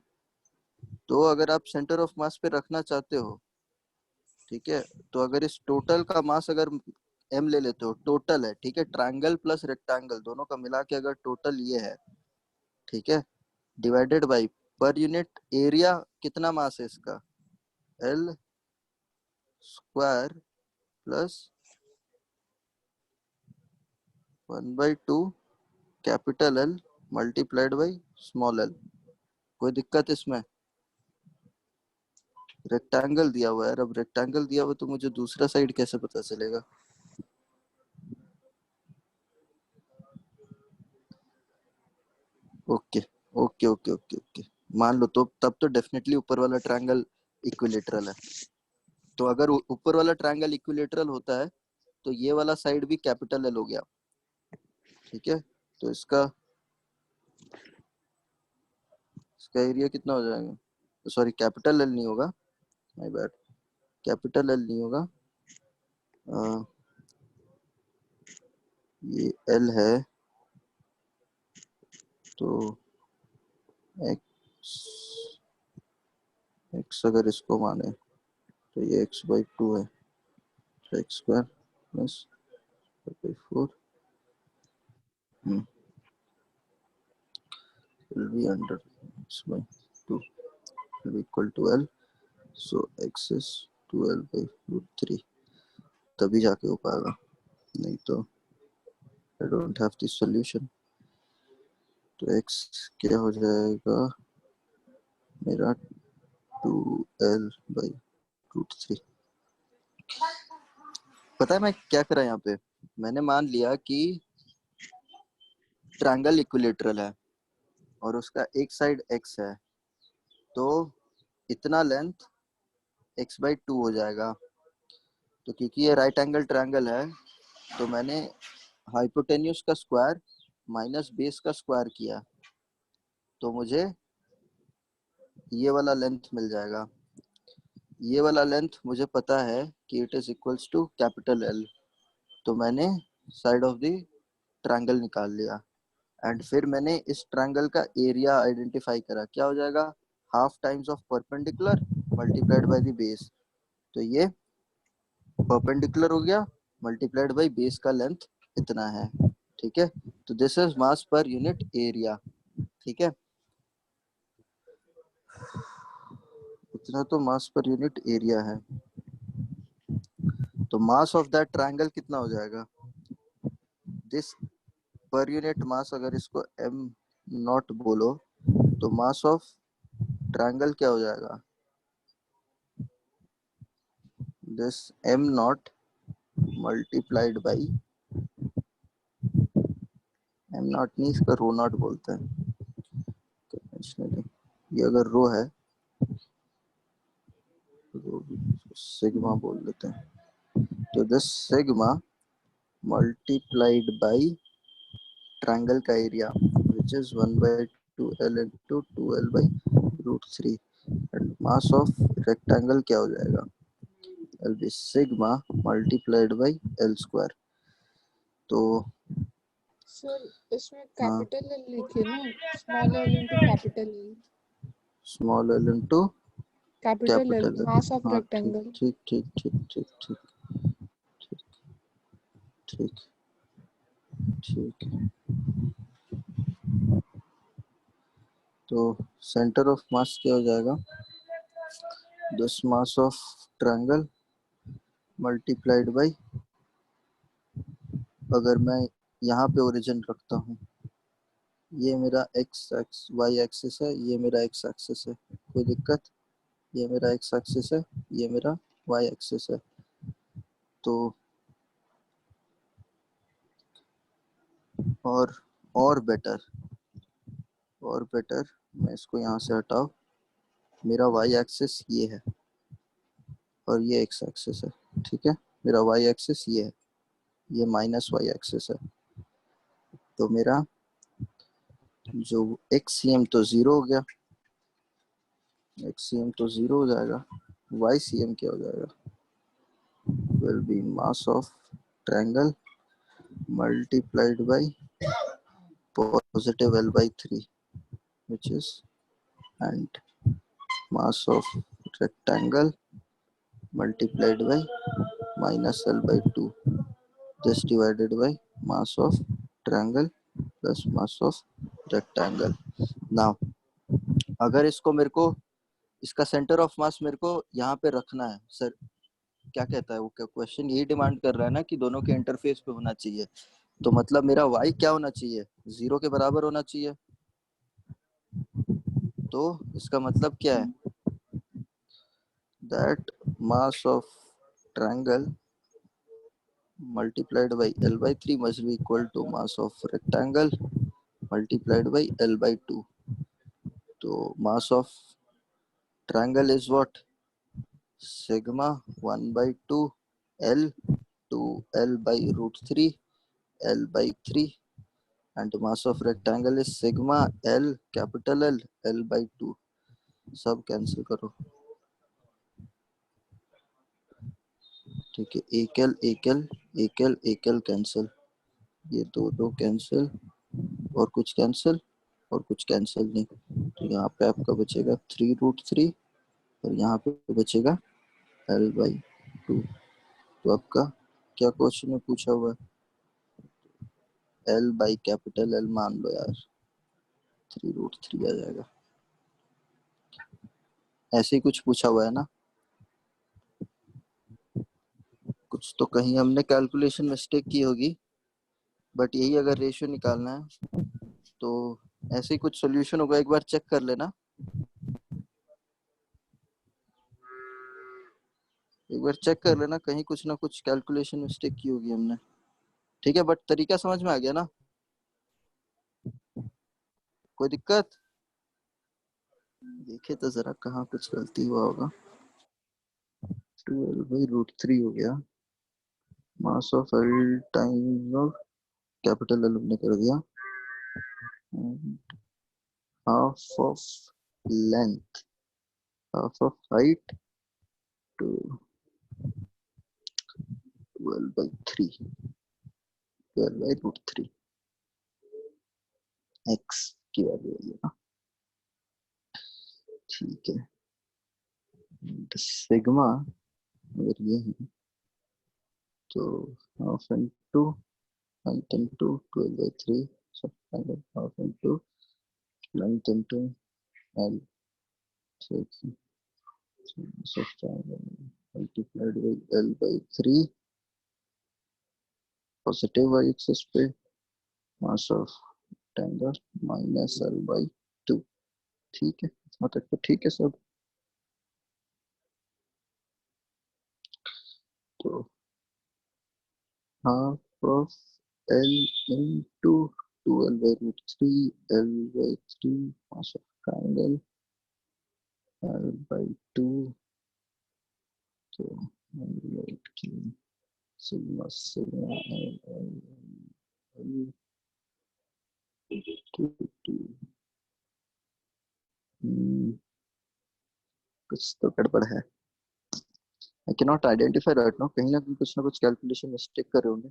तो अगर आप सेंटर ऑफ मास पे रखना चाहते हो, ठीक है, तो अगर इस टोटल का मास अगर m ले लेते हो, टोटल है, ठीक है, ट्रायंगल प्लस रेक्टेंगल दोनों का मिला के अगर टोटल ये है, ठीक है, divided by per unit area कितना मास है इसका? L square plus 1/2 capital L multiplied by small l। कोई दिक्कत इसमें? रेक्टेंगल दिया हुआ है यार, अब रेक्टेंगल दिया हुआ तो मुझे दूसरा साइड कैसे पता चलेगा? Okay okay okay okay okay, मान लो तो तब तो डेफिनेटली ऊपर वाला ट्रायंगल इक्विलेटरल है। तो अगर ऊपर वाला ट्रायंगल इक्विलेटरल होता है तो ये वाला साइड भी कैपिटल एल हो गया, ठीक है। तो इसका एरिया कितना हो जाएगा, सॉरी कैपिटल एल नहीं होगा, माय बैड, कैपिटल एल नहीं होगा, ये एल है तो एक्स अगर इसको माने तो ये x/2 है, तो x square plus 4 will be under x/2 will be equal to L, so x is 12/√3, तभी जाके हो पाएगा, नहीं तो I don't have the solution। तो x क्या हो जाएगा मेरा 2L/√3। पता है मैं क्या करा यहाँ पे, मैंने मान लिया कि ट्रायंगल इक्विलेटरल है और उसका एक साइड x है, तो इतना लेंथ x/2 हो जाएगा। तो क्योंकि ये राइट एंगल ट्रायंगल है तो मैंने हाइपोटेन्यूज का स्क्वायर माइनस बेस का स्क्वायर किया, तो मुझे ये वाला लेंथ मिल जाएगा। ये वाला लेंथ मुझे पता है कि it is equals to capital L, तो मैंने साइड ऑफ द ट्रायंगल निकाल लिया एंड फिर मैंने इस ट्रायंगल का एरिया आइडेंटिफाई करा, क्या हो जाएगा half times of perpendicular multiplied by the base, तो ये परपेंडिकुलर हो गया मल्टीप्लाइड बाय बेस का लेंथ इतना है, ठीक है। तो this is mass per unit area, ठीक है, इतना तो मास पर यूनिट एरिया है। तो मास ऑफ दैट ट्रायंगल कितना हो जाएगा, दिस पर यूनिट मास, अगर इसको m नॉट बोलो तो मास ऑफ ट्रायंगल क्या हो जाएगा, this m not multiplied by, m not नहीं इसका रो नॉट बोलते हैं कन्वेंशनली, ये अगर रो है तो सिग्मा बोल देते हैं, तो this sigma multiplied by triangle का area which is 1/2L into 2L/√3 and mass of rectangle क्या हो जाएगा, will be sigma multiplied by L square। तो सर इसमें कैपिटल एल लिखे ना, small L into capital L, small L into capital L capital L, mass of हाँ rectangle. ठीक ठीक ठीक ठीक ठीक ठीक ठीक ठीक ठीक। तो सेंटर ऑफ मास क्या हो जाएगा, this mass of triangle multiplied by, अगर मैं यहाँ पे ओरिजिन रखता हूँ, ये मेरा एक्स वाई एक्सिस है, ये मेरा एक्स एक्सिस है, कोई दिक्कत, ये मेरा एक्स एक्सिस है, ये मेरा वाई एक्सिस है। तो और बेटर मैं इसको यहाँ से हटाओ, मेरा वाई एक्सिस ये है और ये एक्स एक्सिस है, ठीक है, मेरा वाई एक्सिस ये है, ये माइनस वाई एक्सिस है, तो मेरा जो एक्स सी एम तो जीरो हो गया, एक्स सी एम तो जीरो हो जाएगा, वाई सी एम क्या हो जाएगा, will be mass of triangle multiplied by positive L/3, which is, and mass of rectangle multiplied by minus L/2, this divided by mass of triangle plus mass of rectangle। now अगर इसको मेरे को इसका centre of मास मेरे को यहाँ पे रखना है, सर क्या कहता है वो, क्या क्वेश्चन यही डिमांड कर रहा है ना कि दोनों के इंटरफेस पे होना चाहिए, तो मतलब मेरा y क्या होना चाहिए, 0 के बराबर होना चाहिए। तो इसका मतलब क्या है, that mass of triangle multiplied by L/3 must be equal to mass of rectangle multiplied by L/2। तो mass of triangle is what, sigma 1/2 L to L by root 3 L by 3, and the mass of rectangle is sigma L capital L L by 2. सब cancel करो, ठीक है। एक L cancel, ये दो cancel, और कुछ कैंसिल और कुछ कैंसिल नहीं, तो यहाँ पे आपका बचेगा 3√3 और यहाँ पे बचेगा L/2। तो आपका क्या क्वेश्चन में पूछा हुआ है? L by कैपिटल L मान लो यार, 3√3 आ जाएगा। ऐसे ही कुछ पूछा हुआ है ना, कुछ तो कहीं हमने कैलकुलेशन मिस्टेक की होगी, बट यही अगर रेशियो निकालना है तो ऐसे ही कुछ सॉल्यूशन होगा, एक बार चेक कर लेना, एक बार चेक कर लेना, कहीं कुछ ना कुछ कैलकुलेशन मिस्टेक की होगी हमने, ठीक है। बट तरीका समझ में आ गया ना, कोई दिक्कत? देखे तो जरा कहाँ कुछ गलती हुआ होगा। 12/√3 हो गया, mass of L time capital L हमने कर दिया, half of length, half of height to 12/3, 12/√3 x की वैल्यू है ना, ठीक है। सिग्मा अगर ये है तो half into length into 12/3, half into length into L, multiplied by L/3, positive y axis पे mass of triangle minus L/2, ठीक है। यहाँ तक तो ठीक है सब। तो half of L into 12/√3 L/3 mass of triangle L/2, so L/3 sigma L to 2। कुछ तो गड़बड़ है, I cannot identify right now, कहीं ना कुछ कैलकुलेशन मिस्टेक कर रहे होंगे,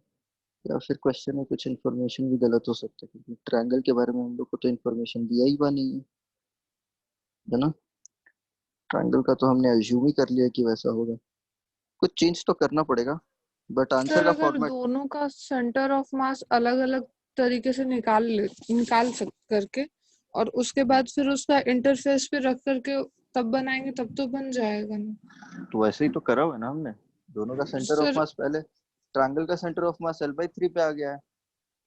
या फिर क्वेश्चन में कुछ इन्फॉर्मेशन भी गलत हो सकता है, क्योंकि ट्रायंगल के बारे में हम लोग को तो इन्फॉर्मेशन दिया ही हुआ नहीं है ना। ट्रायंगल का तो हमने अज्यूम ही कर लिया कि वैसा होगा, कुछ चेंज तो करना पड़ेगा, बट आंसर सर का अगर फॉर्मेट। दोनों का सेंटर ऑफ मास अलग अलग तरीके से निकाल करके और उसके बाद फिर उसका इंटरफेस पे रख करके तब बनाएंगे, तब तो बन जाएगा ना। तो वैसे ही तो करा हुआ है ना हमने, दोनों का सेंटर ऑफ सर मास, पहले ट्रायंगल का सेंटर ऑफ मास L/3 पे आ गया है।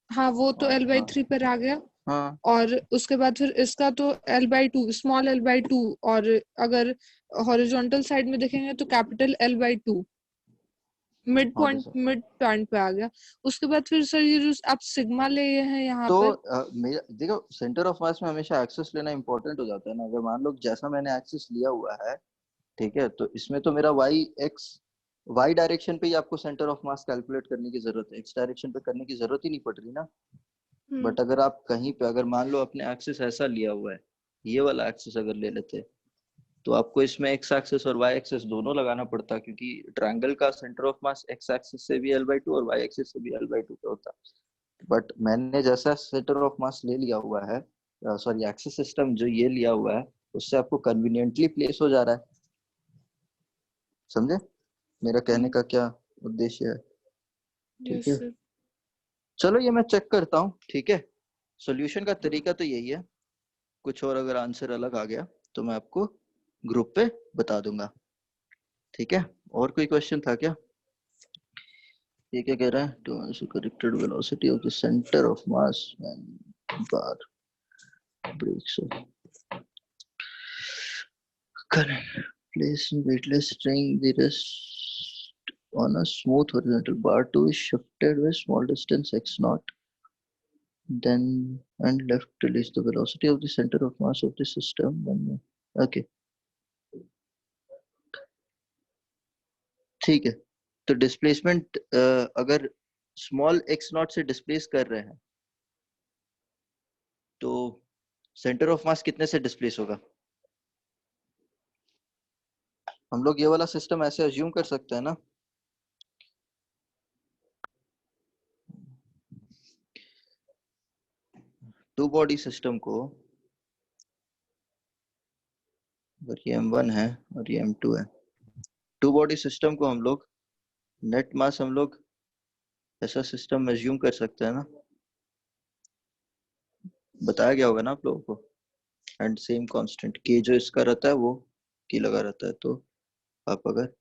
हाँ, वो तो हाँ हाँ L/3 पर आ गया, हाँ, और उसके बाद फिर इसका तो L/2 स्मॉल L/2, और अगर हॉरिजॉन्टल साइड में देखेंगे तो कैपिटल L/2 हाँ तो सर। मिड पॉइंट पे आ गया। उसके बाद फिर सर ये जो आप सिग्मा ले हैं यहाँ तो पर, मेरा देखो, सेंटर ऑफ मास में हमेशा एक्सिस लेना इंपॉर्टेंट हो जाता है ना। अगर मान लो जैसा मैंने एक्सिस लिया हुआ है, ठीक है, तो इसमें तो मेरा वाई डायरेक्शन पे ही आपको सेंटर ऑफ मास कैलकुलेट करने की जरूरत है, एक्स डायरेक्शन पे करने की जरूरत ही नहीं पड़ रही ना। बट अगर आप कहीं पे, अगर मान लो अपने एक्सिस ऐसा लिया हुआ है, ये वाला एक्सिस अगर ले लेते, तो आपको इसमें एक्स एक्सिस और वाई एक्सिस दोनों लगाना पड़ता, क्योंकि ट्रायंगल का centre of mass x axis से भी L/2 और वाई एक्सिस से भी L/2 पे होता। बट मैंने जैसा सेंटर ऑफ मास ले लिया हुआ है, सॉरी एक्सिस सिस्टम जो ये लिया हुआ है, उससे आपको कन्वीनियंटली प्लेस हो जा रहा है। समझे मेरा कहने का क्या उद्देश्य है? ठीक यस है, सर। चलो ये मैं चेक करता हूँ, ठीक है। सॉल्यूशन का तरीका तो यही है, कुछ और अगर आंसर अलग आ गया तो मैं आपको ग्रुप पे बता दूंगा, ठीक है। और कोई क्वेश्चन था क्या? ये क्या कह रहा है? To corrected velocity of the centre of mass when bar breaks, correct, place weightless string, the rest on a smooth horizontal bar, 2 is shifted with small distance x naught, then and left release the velocity of the center of mass of the system when, okay, ठीक है, तो displacement अगर small x not से displace कर रहे हैं तो centre of मास कितने से डिस्प्लेस होगा? हम लोग ये वाला सिस्टम ऐसे अज्यूम कर सकते हैं ना, टू बॉडी सिस्टम को, अगर ये m1 है और ये m2 है, टू बॉडी सिस्टम को हम लोग नेट मास हम लोग ऐसा सिस्टम अज्यूम कर सकते हैं ना, बताया गया होगा ना आप लोगों को, एंड सेम कांस्टेंट k जो इसका रहता है वो k लगा रहता है। तो आप अगर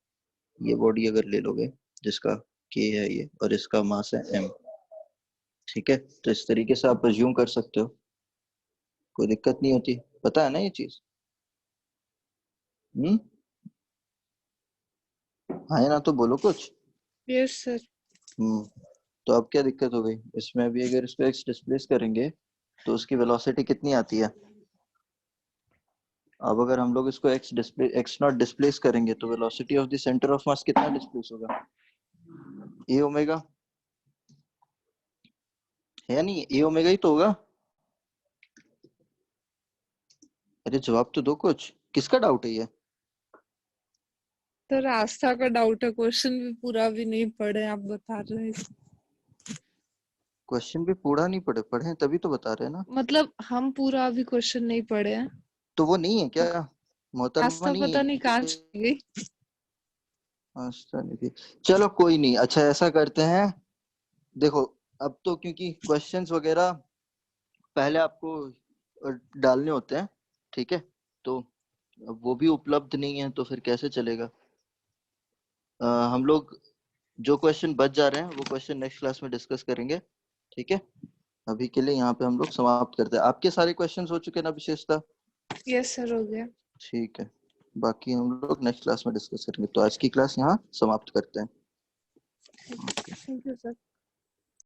ये बॉडी अगर ले लोगे जिसका k है ये और इसका मास है m, ठीक है, तो इस तरीके से आप अज्यूम कर सकते हो, कोई दिक्कत नहीं होती, पता है ना ये चीज? हाँ या ना तो बोलो कुछ। Yes sir. तो अब क्या दिक्कत हो गई इसमें? अभी अगर इसको x डिस्प्लेस करेंगे तो उसकी वेलोसिटी कितनी आती है? अब अगर हम लोग इसको x नॉट डिस्प्लेस करेंगे तो velocity of the centre of मास कितना डिस्प्लेस होगा? a ओमेगा है, नहीं a ओमेगा ही तो होगा। अरे जवाब तो दो कुछ, किसका डाउट है ये? सर आस्था का डाउट है, क्वेश्चन भी पूरा भी नहीं पढ़े आप बता रहे हैं। क्वेश्चन भी पूरा नहीं पढ़े हैं तभी तो बता रहे हैं ना। मतलब हम पूरा भी क्वेश्चन नहीं पढ़े हैं। तो वो नहीं है क्या मोहतरमा? आस्था नहीं पता नहीं कहाँ है? चली गई। आस्था नहीं थी। चलो कोई नहीं, अच्छा ऐसा करते हैं, देखो अब तो क्योंकि क्वेश्चंस वगैरह पहले आपको डालने होते हैं, ठीक है, तो वो भी उपलब्ध नहीं है तो फिर कैसे चलेगा? हम लोग जो क्वेश्चन बच जा रहे हैं वो क्वेश्चन नेक्स्ट क्लास में डिस्कस करेंगे, ठीक है। अभी के लिए यहाँ पे हम लोग समाप्त करते हैं। आपके सारे क्वेश्चंस हो चुके हैं ना विशेषता? यस सर हो गया। ठीक है, बाकी हम लोग नेक्स्ट क्लास में डिस्कस करेंगे। तो आज की क्लास यहाँ समाप्त करते हैं। Thank you sir.